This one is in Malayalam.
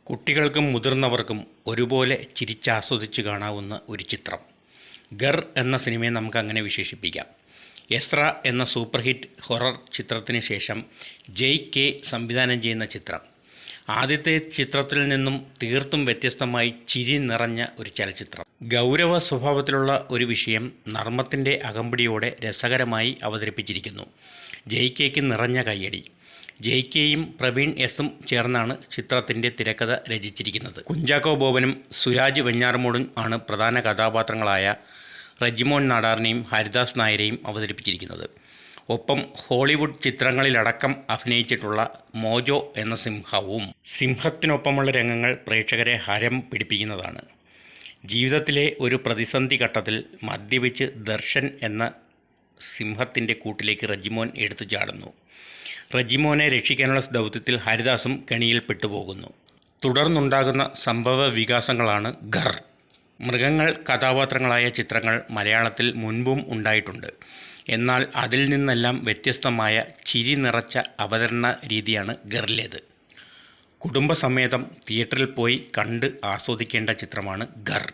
കുട്ടികൾക്കും മുതിർന്നവർക്കും ഒരുപോലെ ചിരിച്ചാസ്വദിച്ച് കാണാവുന്ന ഒരു ചിത്രം. ഗർ എന്ന സിനിമയെ നമുക്കങ്ങനെ വിശേഷിപ്പിക്കാം. എസ്ര എന്ന സൂപ്പർ ഹിറ്റ് ഹൊറർ ചിത്രത്തിന് ശേഷം ജയ് സംവിധാനം ചെയ്യുന്ന ചിത്രം. ആദ്യത്തെ ചിത്രത്തിൽ നിന്നും തീർത്തും വ്യത്യസ്തമായി ചിരി നിറഞ്ഞ ഒരു ചലച്ചിത്രം. ഗൗരവ സ്വഭാവത്തിലുള്ള ഒരു വിഷയം നർമ്മത്തിൻ്റെ അകമ്പടിയോടെ രസകരമായി അവതരിപ്പിച്ചിരിക്കുന്നു. ജയ് നിറഞ്ഞ കയ്യടി. ജയ് പ്രവീൺ എസും ചേർന്നാണ് ചിത്രത്തിൻ്റെ തിരക്കഥ രചിച്ചിരിക്കുന്നത്. കുഞ്ചാക്കോ ബോബനും സുരാജ് വെഞ്ഞാറമൂടും ആണ് പ്രധാന കഥാപാത്രങ്ങളായ റെജിമോൻ നാടാറിനെയും ഹരിദാസ് നായരെയും അവതരിപ്പിച്ചിരിക്കുന്നത്. ഒപ്പം ഹോളിവുഡ് ചിത്രങ്ങളിലടക്കം അഭിനയിച്ചിട്ടുള്ള മോജോ എന്ന സിംഹത്തിനൊപ്പമുള്ള രംഗങ്ങൾ പ്രേക്ഷകരെ ഹരം പിടിപ്പിക്കുന്നതാണ്. ജീവിതത്തിലെ ഒരു പ്രതിസന്ധി ഘട്ടത്തിൽ മദ്യപിച്ച് ദർശൻ എന്ന സിംഹത്തിൻ്റെ കൂട്ടിലേക്ക് റെജിമോൻ എടുത്തു ചാടുന്നു. റെജിമോനെ രക്ഷിക്കാനുള്ള ദൗത്യത്തിൽ ഹരിദാസും കെണിയിൽ പെട്ടുപോകുന്നു. തുടർന്നുണ്ടാകുന്ന സംഭവ വികാസങ്ങളാണ് ഘർ. മൃഗങ്ങൾ കഥാപാത്രങ്ങളായ ചിത്രങ്ങൾ മലയാളത്തിൽ മുൻപും ഉണ്ടായിട്ടുണ്ട്. എന്നാൽ അതിൽ നിന്നെല്ലാം വ്യത്യസ്തമായ ചിരി നിറച്ച അവതരണ രീതിയാണ് ഘറിലേത്. കുടുംബസമേതം തിയേറ്ററിൽ പോയി കണ്ട് ആസ്വദിക്കേണ്ട ചിത്രമാണ് ഘർ.